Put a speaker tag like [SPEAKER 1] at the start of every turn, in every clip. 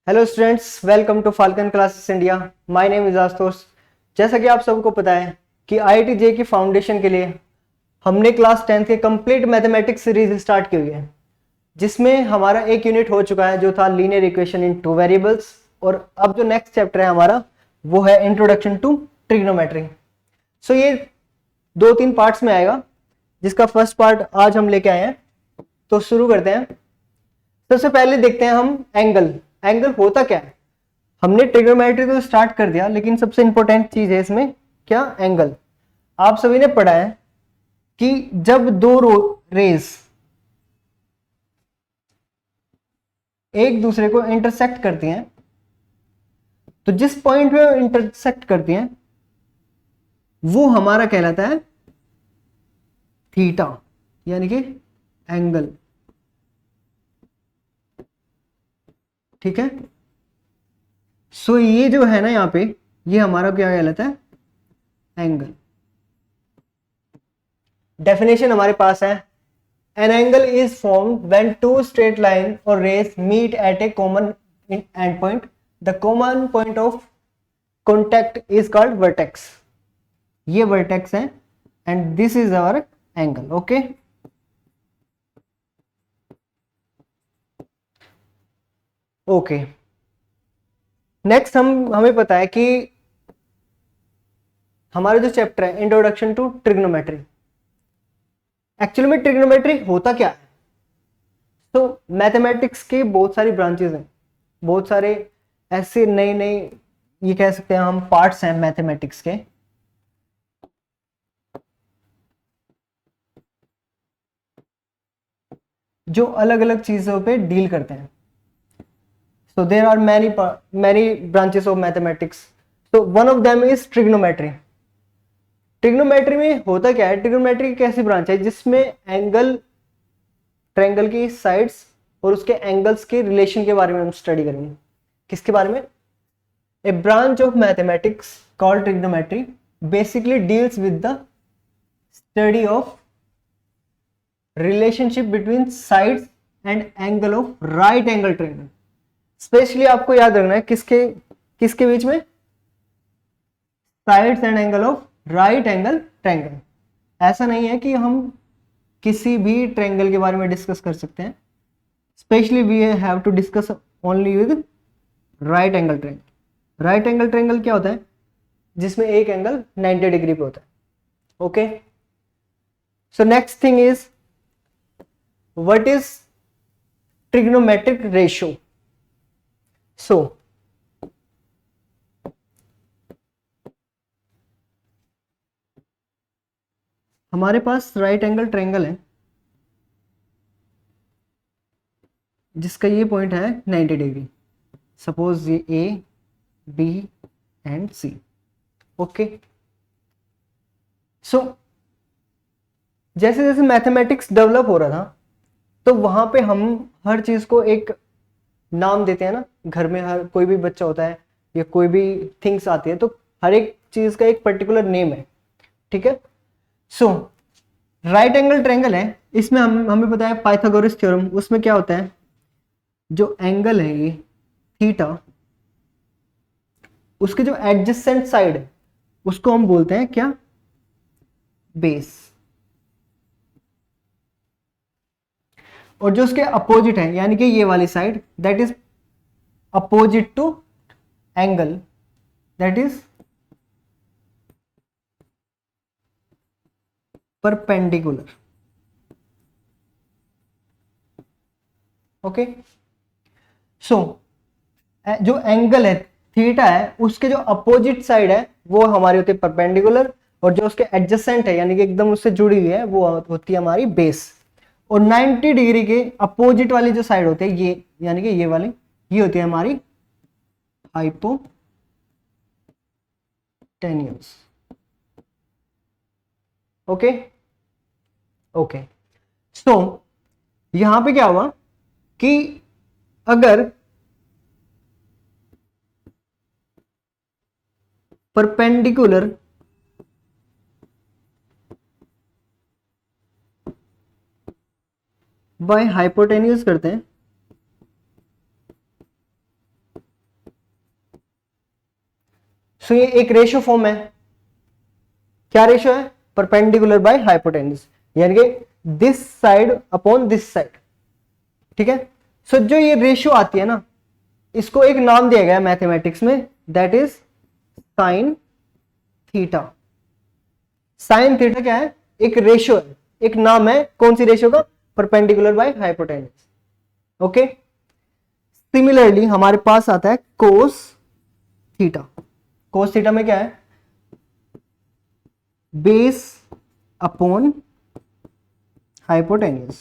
[SPEAKER 1] Hello students, welcome to Falcon classes India. My name is Ashutosh. जैसा कि आप सबको पता है कि आईआईटी जे की फाउंडेशन के लिए हमने क्लास 10th के कंप्लीट मैथमेटिक्स सीरीज स्टार्ट की हुई है, जिसमें हमारा एक यूनिट हो चुका है जो था linear equation in two variables. और अब जो नेक्स्ट चैप्टर है हमारा वो है इंट्रोडक्शन टू ट्रिग्नोमेट्री। सो ये 2-3 पार्ट्स में आएगा, जिसका फर्स्ट पार्ट आज हम लेके आए हैं। तो शुरू करते हैं। सबसे पहले देखते हैं हम एंगल। एंगल होता क्या है? हमने ट्रिग्नोमेट्री तो स्टार्ट कर दिया, लेकिन सबसे इंपॉर्टेंट चीज है इसमें क्या? एंगल। आप सभी ने पढ़ा है कि जब दो रेज एक दूसरे को इंटरसेक्ट करती हैं, तो जिस पॉइंट पे इंटरसेक्ट करती हैं वो हमारा कहलाता है थीटा, यानी कि एंगल। ठीक है। सो ये जो है ना यहाँ पे, ये हमारा क्या कहलाता है? एंगल। डेफिनेशन हमारे पास है, an angle is formed when two straight line और rays meet at a common end point. The common point of contact is called vertex. ये वर्टेक्स है and this is our angle. Okay. Okay, next हमें पता है कि हमारा जो chapter है इंट्रोडक्शन टू ट्रिग्नोमेट्री, एक्चुअली में ट्रिग्नोमेट्री होता क्या है? तो मैथमेटिक्स के बहुत सारी ब्रांचेस हैं, बहुत सारे ऐसे नए नए, ये कह सकते हैं हम, पार्ट्स हैं मैथमेटिक्स के। जो अलग अलग चीजों पे डील करते हैं। So there are many branches of mathematics. So one of them is trigonometry. Trigonometry में होता क्या है? ट्रिग्नोमेट्री एक ऐसी ब्रांच है जिसमें एंगल, ट्रायंगल की साइड्स और उसके एंगल्स के रिलेशन के बारे में हम स्टडी करेंगे। किसके बारे में? A branch of mathematics called trigonometry basically deals with the study of relationship between sides and angle of right angle triangle. Specially आपको याद रखना है किसके किसके बीच में? Sides and angle of right angle triangle. ऐसा नहीं है कि हम किसी भी ट्रायंगल के बारे में डिस्कस कर सकते हैं, specially we have to discuss only with right angle triangle. Right angle triangle क्या होता है? जिसमें एक एंगल 90 डिग्री पे होता है। Okay. So next thing is, what is trigonometric ratio? So हमारे पास राइट एंगल ट्रायंगल है जिसका ये पॉइंट है 90 डिग्री। सपोज ये A B and C. Okay. So जैसे जैसे मैथमेटिक्स डेवलप हो रहा था, तो वहां पे हम हर चीज को एक नाम देते हैं ना। घर में हर कोई भी बच्चा होता है या कोई भी थिंग्स आती है, तो हर एक चीज का एक पर्टिकुलर नेम है। ठीक है। सो राइट एंगल ट्रायंगल है, इसमें हमें पता है पाइथागोरस थ्योरम। उसमें क्या होता है, जो एंगल है ये थीटा, उसके जो एडजेसेंट साइड है उसको हम बोलते हैं क्या? बेस। और जो उसके अपोजिट है, यानी कि ये वाली side, that is opposite to angle, that is perpendicular. Okay. So जो एंगल है थीटा है, उसके जो अपोजिट साइड है वो हमारी होती है परपेंडिकुलर, और जो उसके एडजेसेंट है यानी कि एकदम उससे जुड़ी हुई है वो होती है हमारी बेस। और 90 डिग्री के अपोजिट वाली जो साइड होती है ये, यानी कि ये वाली, ये होती है हमारी हाइपोटेन्यूज। ओके। ओके। सो यहां पे क्या हुआ कि अगर परपेंडिकुलर बाय हाइपोटेन्यूज करते हैं, सो ये एक रेशियो फॉर्म है। क्या रेशियो है? परपेंडिकुलर बाय हाइपोटेन्यूज, यानी कि this side upon this side. ठीक है। सो जो ये रेशियो आती है ना, इसको एक नाम दिया गया है मैथमेटिक्स में, that is sine theta. Sign theta क्या है? एक रेशियो है, एक नाम है। कौन सी रेशियो का? Perpendicular by hypotenuse. Okay. Similarly हमारे पास आता है कोस थीटा। कोस थीटा में क्या है? Base upon hypotenuse.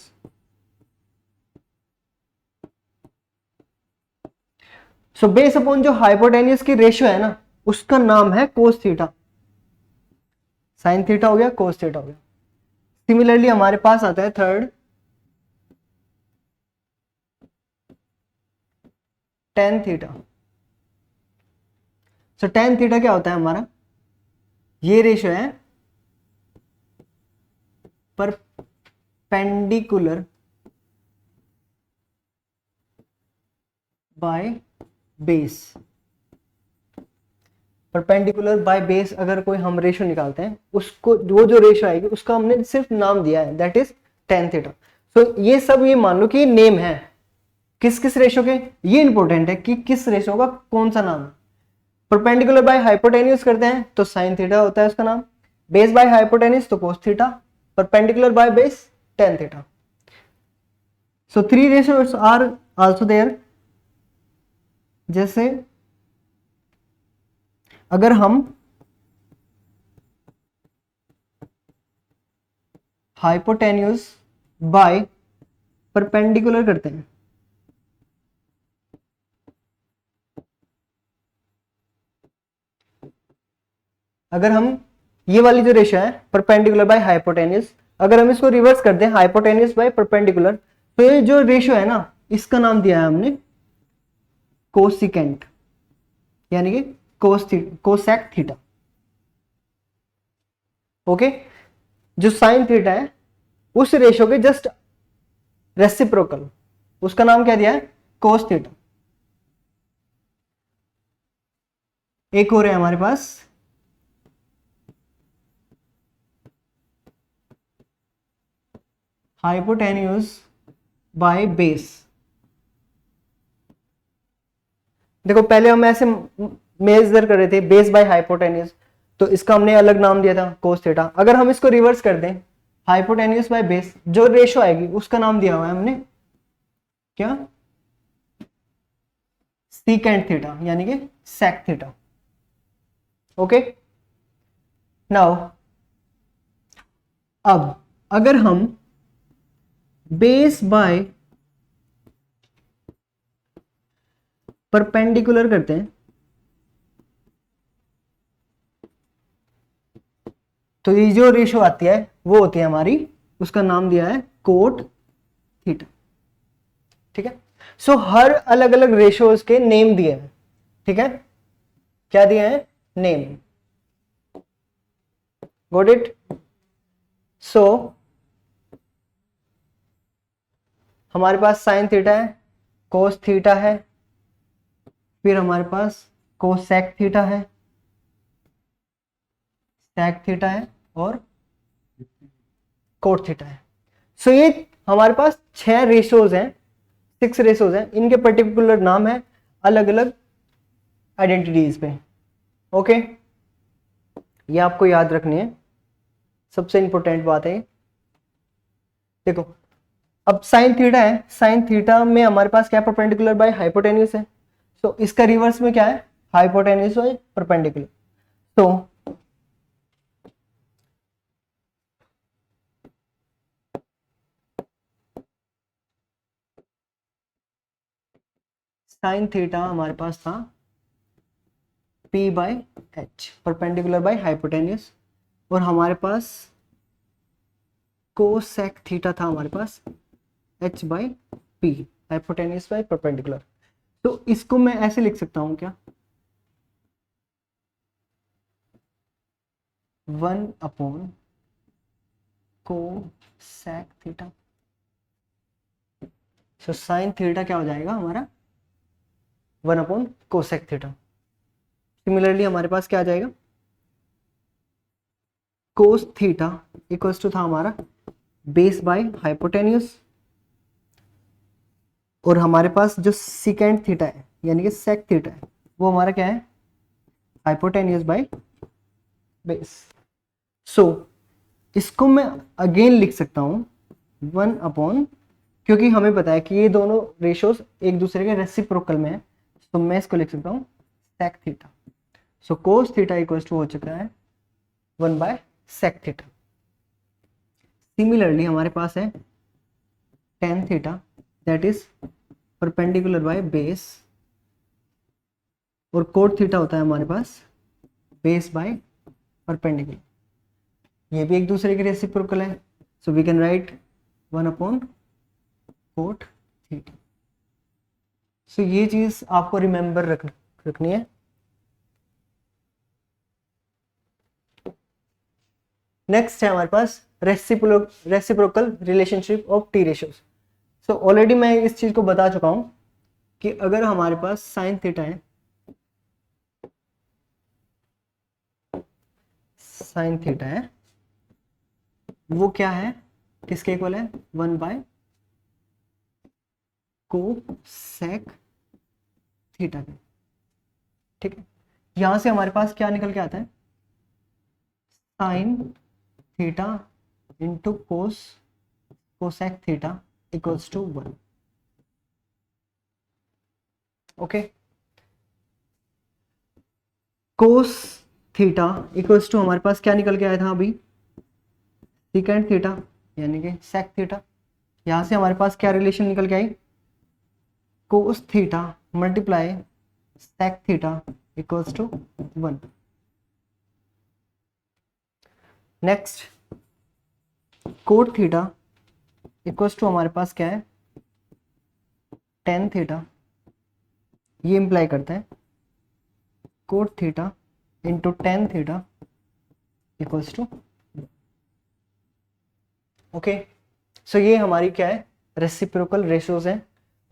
[SPEAKER 1] So base upon जो हाइपोटेन्यूज की रेशियो है ना, उसका नाम है कोस थीटा। साइन थीटा हो गया, कोस थीटा हो गया। सिमिलरली हमारे पास आता है थर्ड, टेन थीटा। सो टेन थीटा क्या होता है हमारा? ये रेशियो है perpendicular by base. Perpendicular by base अगर कोई हम रेशियो निकालते हैं, उसको वो जो रेशियो आएगी उसका हमने सिर्फ नाम दिया है, that is ten theta. So ये सब ये मान लो कि नेम है किस किस रेशियो के। ये इंपॉर्टेंट है कि किस रेशियो का कौन सा नाम। परपेंडिकुलर बाय हाइपोटेन्यूज करते हैं तो साइन थीटा होता है उसका नाम, बेस बाय हाइपोटेन्यूज तो cos theta, perpendicular by base tan theta. So three ratios are also there. जैसे अगर हम हाइपोटेन्यूज बाय परपेंडिकुलर करते हैं, अगर हम ये वाली जो रेशियो है परपेंडिकुलर बाय हाइपोटेन्यूज, अगर हम इसको रिवर्स कर दें हाइपोटेन्यूज बाय परपेंडिकुलर, तो ये जो रेशियो है ना, इसका नाम दिया है हमने कोसिकेंट, यानी कि कोसेक थीटा। ओके। जो साइन थीटा है उस रेशियो के जस्ट रेसिप्रोकल, उसका नाम क्या दिया है? Cos theta. एक और है हमारे पास हाइपोटेन्यूज बाय बेस। देखो पहले हम ऐसे मेजर कर रहे थे बेस बाय हाइपोटेन्यूज, तो इसका हमने अलग नाम दिया था कोस थीटा। अगर हम इसको रिवर्स कर दें हाइपोटेन्यूज बाय बेस, जो रेशियो आएगी उसका नाम दिया हुआ है हमने क्या? सीकेंट थीटा, यानी कि सेक थीटा। ओके। नाउ अब अगर हम बेस बाय परपेंडिकुलर करते हैं तो ये जो रेशियो आती है वो होती है हमारी, उसका नाम दिया है कोट थीटा। ठीक है। सो हर अलग अलग रेशियोज के नेम दिए हैं। ठीक है। क्या दिए हैं? नेम। Got it? सो हमारे पास साइन थीटा है, कोस थीटा है, फिर हमारे पास कोसेक थीटा है, सेक थीटा है और कोट थीटा है। सो ये हमारे पास 6 रेशियोज हैं, 6 रेशियोज हैं। इनके पर्टिकुलर नाम है अलग अलग आइडेंटिटीज पे। ओके। ये आपको याद रखनी है, सबसे इंपॉर्टेंट बात है। देखो अब साइन थीटा है, साइन थीटा में हमारे पास क्या परपेंडिकुलर बाय हाइपोटेन्यूज है, तो इसका रिवर्स में क्या है? Hypotenuse by perpendicular. तो साइन थीटा हमारे पास था P by H, perpendicular by hypotenuse, और हमारे पास कोसेक थीटा था हमारे पास H by P, hypotenuse by perpendicular. तो इसको मैं ऐसे लिख सकता हूं क्या? 1 upon cosec theta. So sine theta क्या हो जाएगा हमारा? 1 अपॉन कोसेक थीटा। सिमिलरली हमारे पास क्या आ जाएगा, कोस थीटा इक्वल्स टू था हमारा बेस बाय हाइपोटेन्यूस, और हमारे पास जो सिकेंड थीटा है यानी कि सेक थीटा है वो हमारा क्या है, हाइपोटेन्यूस बाय बेस। सो इसको मैं अगेन लिख सकता हूं 1/, क्योंकि हमें पता है कि ये दोनों रेशियोज एक दूसरे के रेसिप्रोकल में है, तो मैं इसको लिख सकता हूं sec theta. So cos theta equals to हो चुका है 1/sec थीटा। सिमिलरली हमारे पास है tan theta that is perpendicular by base, और कोट थीटा होता है हमारे पास बेस बाय परपेंडिकुलर, ये भी एक दूसरे के रेसिप्रोकल है, सो वी कैन राइट 1/कोट थीटा। सो ये चीज आपको रिमेंबर रखनी है। नेक्स्ट है हमारे पास reciprocal relationship of T ratios. So already मैं इस चीज को बता चुका हूं कि अगर हमारे पास साइन थीटा है, साइन थीटा है वो क्या है, किसके इक्वल है, 1/कोसेक थीटा के। ठीक है, यहां से हमारे पास क्या निकल के आता है, sine theta into cosec theta equals to 1। Okay, cos theta equals to हमारे पास क्या निकल के आया था अभी, सिकेंड थीटा यानी कि सेक थीटा। यहां से हमारे पास क्या रिलेशन निकल के आई, cos theta multiply sec theta equals to 1। Next cot theta equals to हमारे पास क्या है, टेन थीटा, ये इंप्लाई करता है cot theta into tan theta equals to. Okay, so ये हमारी क्या है, रेसिप्रोकल रेशियोज हैं,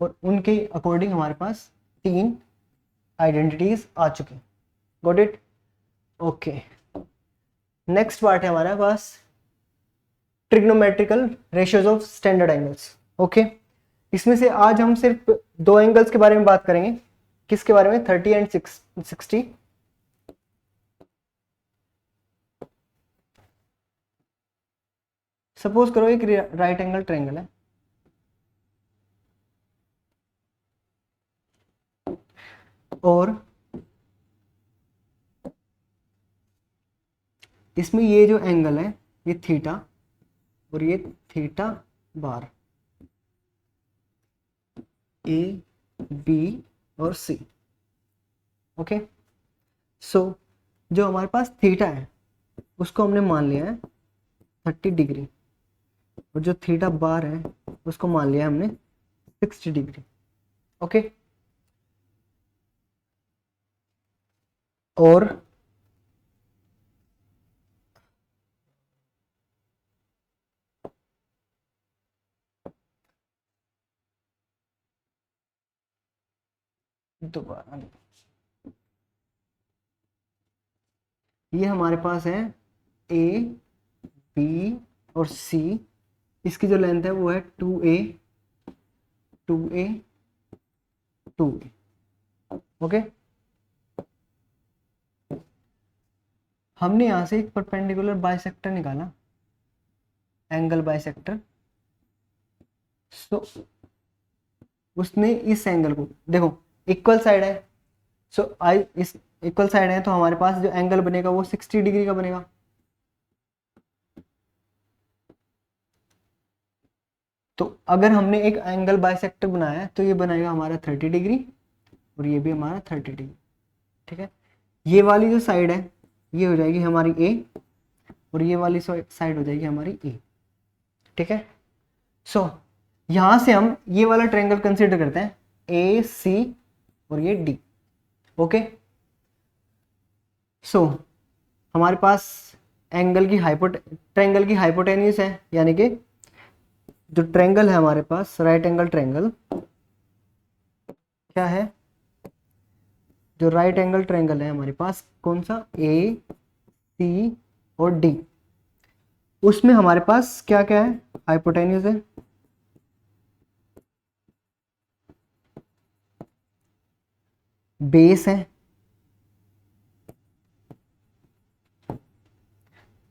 [SPEAKER 1] और उनके अकॉर्डिंग हमारे पास 3 आइडेंटिटीज आ चुकी। Got it? Okay, next part है हमारे पास trigonometrical ratios of standard angles. Okay, इसमें से आज हम सिर्फ 2 एंगल्स के बारे में बात करेंगे। किसके बारे में, 30 एंड 60। सपोज करो एक राइट एंगल ट्रायंगल है, और इसमें ये जो एंगल है ये थीटा और ये थीटा बार, ए बी और सी। ओके, सो जो हमारे पास थीटा है उसको हमने मान लिया है 30 डिग्री, और जो थीटा बार है उसको मान लिया है हमने 60 डिग्री। ओके, और दोबारा ये हमारे पास है ए बी और सी, इसकी जो लेंथ है वो है 2a 2a 2a। ओके, हमने यहां से एक परपेंडिकुलर बाइसेक्टर निकाला, एंगल बाइसेक्टर। सो उसने इस एंगल को, देखो इक्वल साइड है, सो आई इस इक्वल साइड है तो हमारे पास जो एंगल बनेगा वो 60 डिग्री का बनेगा। तो अगर हमने एक एंगल बाइसेक्टर बनाया है तो ये बनाएगा हमारा 30 डिग्री और ये भी हमारा 30 डिग्री। ठीक है, ये वाली जो साइड है ये हो जाएगी हमारी ए, और ये वाली साइड हो जाएगी हमारी ए। ठीक है, सो यहां से हम ये वाला ट्रायंगल कंसीडर करते हैं, ए सी और ये डी। ओके, सो हमारे पास एंगल की ट्रायंगल की हाइपोटेन्यूज है, यानी कि जो ट्रायंगल है हमारे पास राइट एंगल ट्रायंगल क्या है, जो राइट एंगल ट्रायंगल है हमारे पास, कौन सा, ए सी और डी, उसमें हमारे पास क्या क्या है, हाइपोटेन्यूज है, बेस है,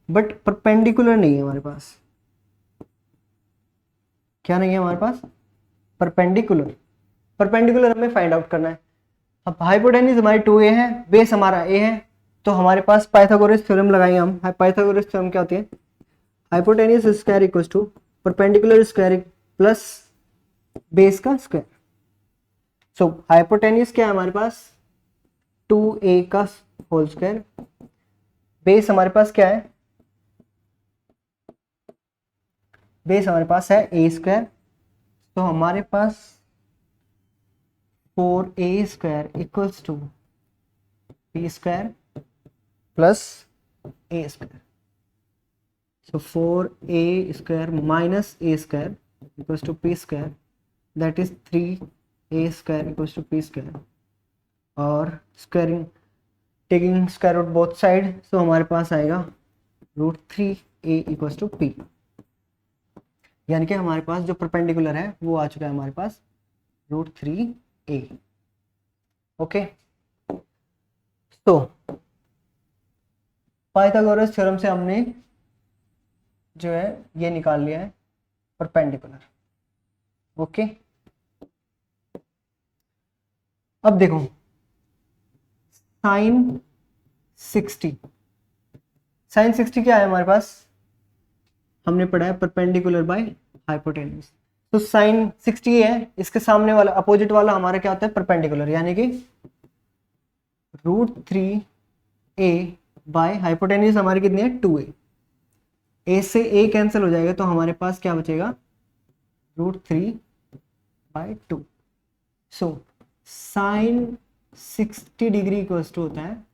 [SPEAKER 1] बट परपेंडिकुलर नहीं है हमारे पास। क्या नहीं है हमारे पास, परपेंडिकुलर। परपेंडिकुलर हमें फाइंड आउट करना है। अब हाइपोटेन्यूज हमारी 2a है, बेस हमारा a है, तो हमारे पास पाइथागोरस थ्योरम लगाएंगे हम। पाइथागोरस थ्योरम क्या होती है, hypotenuse square equals to perpendicular square plus base का स्क्वायर। सो हाइपोटेन्यूज क्या है हमारे पास, 2a का होल स्क्वायर, बेस हमारे पास क्या है, बेस हमारे पास है a स्क्वायर, तो हमारे पास 4a square equals to b square plus a square. So 4a square minus a square equals to p square, that is 3a square equals to p square, और squaring taking square root both side, so हमारे पास आएगा √3a equals to p। यानी कि हमारे पास जो perpendicular है वो आ चुका है हमारे पास √3a। ओके, तो पाइथागोरस थ्योरम से हमने जो है ये निकाल लिया है परपेंडिकुलर। ओके, अब देखो साइन 60, साइन 60 क्या है हमारे पास, हमने पढ़ा है परपेंडिकुलर बाय हाइपोटेन्यूज। तो साइन 60 है, इसके सामने वाला अपोजिट वाला हमारा क्या होता है, परपेंडिकुलर, यानी कि √3a बाय हाइपोटेन्यूज हमारी कितनी है, 2a। a से a कैंसिल हो जाएगा, तो हमारे पास क्या बचेगा, √3/2। So sine 60 degree equals to होता है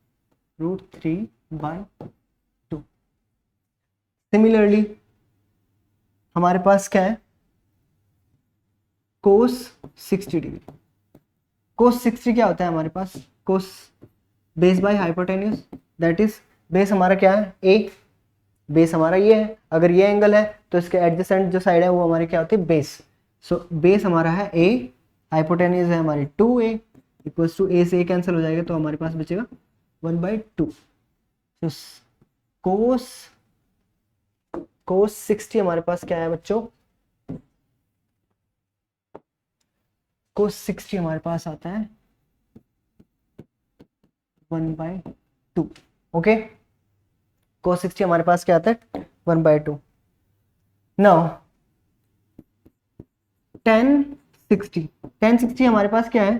[SPEAKER 1] √3/2। सिमिलरली हमारे पास क्या है, कोस 60 डिग्री। कोस 60 क्या होता है हमारे पास, cos base by hypotenuse, that is base हमारा क्या है, a, बेस हमारा ये है, अगर ये एंगल है तो इसके एडजेसेंट जो साइड है वो हमारी क्या होती है, बेस। सो बेस हमारा है a, हाइपोटेन्यूज है हमारी 2a, इक्वल्स टू a से a कैंसिल हो जाएगा, तो हमारे पास बचेगा 1/2। तो कोस 60 हमारे पास क्या है बच्चों, कोस 60 हमारे पास आता है 1/2। ओके, कोस 60 हमारे पास क्या आता है, 1/2। नाउ tan 60 हमारे पास क्या है,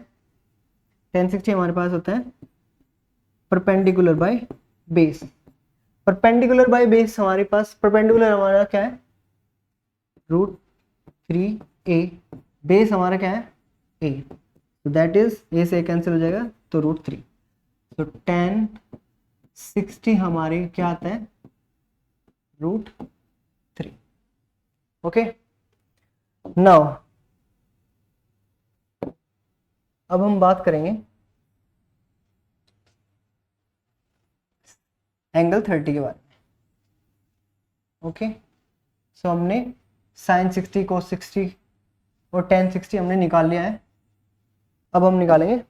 [SPEAKER 1] tan 60 हमारे पास होता है perpendicular by base. Perpendicular by base हमारे पास, परपेंडिकुलर हमारा क्या है, √3a, बेस हमारा क्या है, a, तो दैट इज a से कैंसिल हो जाएगा, तो √3। तो tan 60 हमारे क्या आता है, √3। ओके, नाउ अब हम बात करेंगे एंगल 30 के बारे में। ओके, सो हमने साइन 60, कोस 60 और tan 60 हमने निकाल लिया है। अब हम निकालेंगे,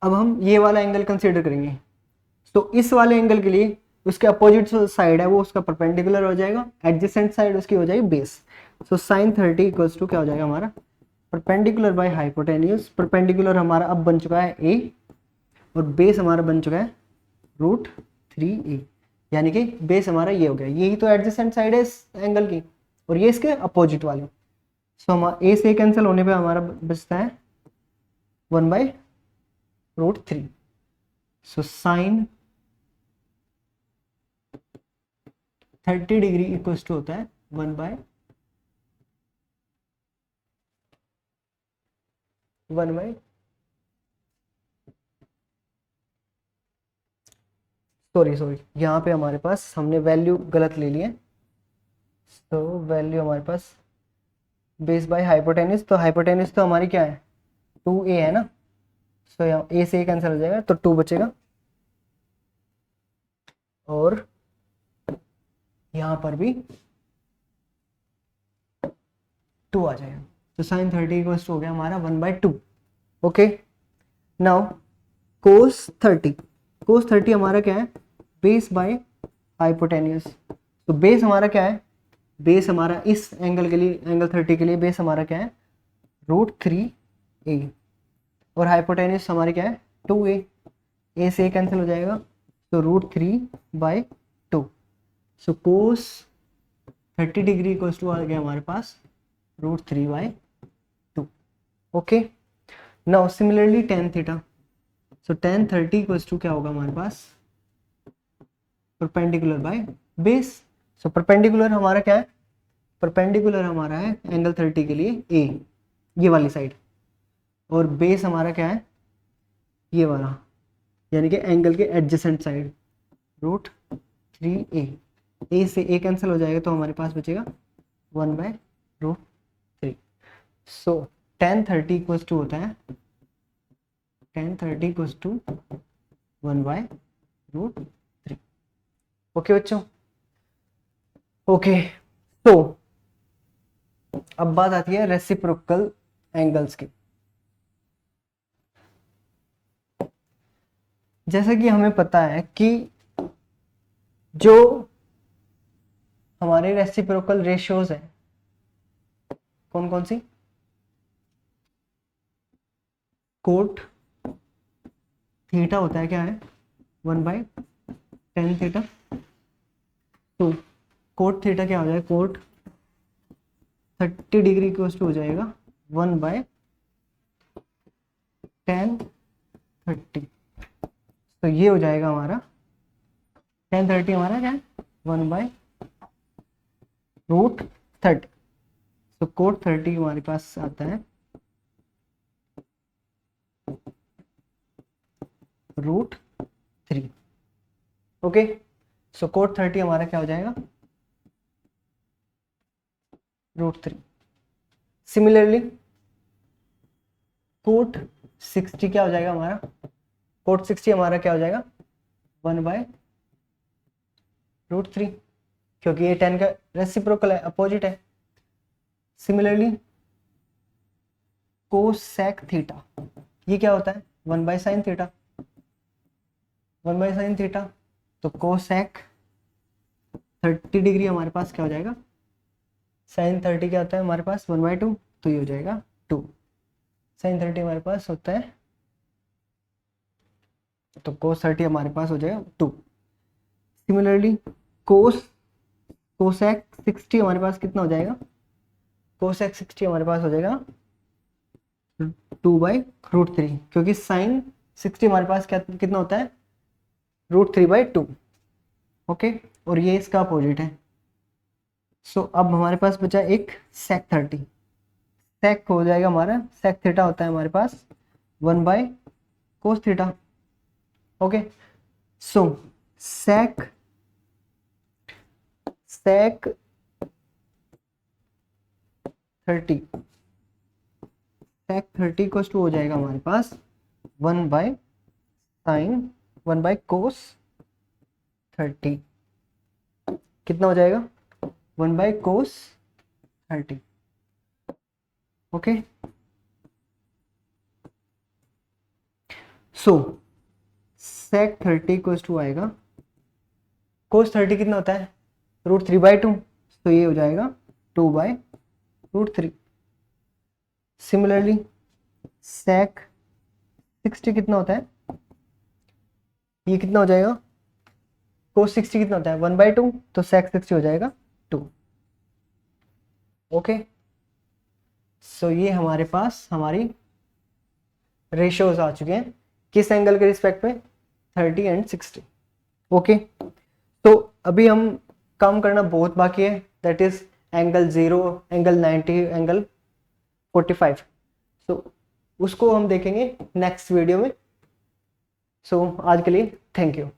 [SPEAKER 1] अब हम ये वाला एंगल कंसीडर करेंगे। तो इस वाले एंगल के लिए उसके अपोजिट साइड है वो उसका परपेंडिकुलर हो जाएगा, एडजेसेंट साइड उसकी हो जाएगी base. So sine 30 equals to क्या हो जाएगा हमारा, परपेंडिकुलर बाय हाइपोटेन्यूज। परपेंडिकुलर हमारा अब बन चुका है a, और बेस हमारा बन चुका है √3a, यानी कि बेस हमारा ये हो गया, यही तो एडजेसेंट साइड है इस एंगल की, और ये इसके अपोजिट वाले। सो हमारा a से कैंसिल होने पे हमारा बचता है 1/√3। So sine 30 degree equals to होता है 1/1 सॉरी यहाँ पे हमारे पास हमने वैल्यू गलत ले ली है। तो वैल्यू हमारे पास बेस बाय हाइपोटेन्यूज, तो हाइपोटेन्यूज तो हमारी क्या है 2a है ना, सो यहाँ a से a कैंसिल हो जाएगा तो 2 बचेगा, और यहाँ पर भी 2 आ जाएगा। तो साइन 30 इक्वल्स टू हो गया हमारा 1/2। ओके, नाउ कोस 30, कोस 30 हमारा क्या है, बेस बाय हाइपोटेन्यूज। तो बेस हमारा क्या है, बेस हमारा इस एंगल के लिए, एंगल 30 के लिए बेस हमारा क्या है, √3a, और हाइपोटेन्यूज हमारी क्या है, 2a, a से a कैंसिल हो जाएगा तो √3/2। So cos 30 degree equals to आ गया हमारे पास √3/2। Okay, now similarly tan theta, so tan 30 equals to क्या होगा हमारे पास, perpendicular by base. So perpendicular हमारा क्या है, परपेंडिकुलर हमारा है एंगल 30 के लिए a, ये वाली साइड, और बेस हमारा क्या है, ये वाला, यानी कि एंगल के एडजेसेंट साइड, √3a, a से a कैंसिल हो जाएगा तो हमारे पास बचेगा 1/√3। सो tan 30 इक्वल्स टू होता है, tan 30 इक्वल्स टू 1/√3। ओके बच्चों, ओके, तो अब बात आती है रेसिप्रोकल एंगल्स की। जैसा कि हमें पता है कि जो हमारे रेसिप्रोकल रेशियोज है, कौन कौन सी, कोट थीटा होता है क्या है, 1/tan थीटा। तो कोट थीटा क्या हो जाएगा, कोट 30 डिग्री इक्वल्स टू हो जाएगा 1/tan 30। तो ये हो जाएगा हमारा tan 30 हमारा क्या है, 1/√30। तो कोट 30 हमारे पास आता है √3। ओके, सो कोट 30 हमारा क्या हो जाएगा, √3। सिमिलरली कोट 60 क्या हो जाएगा हमारा, कोट 60 हमारा क्या हो जाएगा, 1/√3, क्योंकि ये 10 का रेसिप्रोकल है, अपोजिट है। सिमिलरली कोसेक थीटा, ये क्या होता है, 1/sin थीटा, 1/sin थीटा। तो कोसेक 30 डिग्री हमारे पास क्या हो जाएगा, sin 30 क्या होता है हमारे पास, 1/2, तो ये हो जाएगा 2। sin 30 हमारे पास होता है, तो cos 30 हमारे पास हो जाएगा 2। सिमिलरली कोसेक 60 हमारे पास कितना हो जाएगा, कोसेक 60 हमारे पास हो जाएगा 2/√3, क्योंकि साइन 60 हमारे पास क्या कितना होता है, √3/2। ओके, और ये इसका अपोजिट है। सो अब हमारे पास बचा एक सेक 30, सेक हो जाएगा हमारा, सेक थीटा होता है हमारे पास 1/cos theta. Okay, so sec 30, sec 30 equals to हो जाएगा हमारे पास 1/cos 30। कितना हो जाएगा, 1/cos 30। Okay, so sec 30 equals to आएगा, cos 30 कितना होता है, √3/2, तो ये हो जाएगा 2/√3। सिमिलरली सेक 60 कितना होता है, ये कितना हो जाएगा, cos 60 कितना होता है, 1/2, तो सेक 60 हो जाएगा 2। ओके, सो ये हमारे पास हमारी रेशियोज आ चुके हैं, किस एंगल के रिस्पेक्ट में, 30 एंड 60। ओके, तो अभी हम काम करना बहुत बाकी है, that is angle 0, angle 90, angle 45। सो उसको हम देखेंगे नेक्स्ट वीडियो में। सो आज के लिए थैंक यू।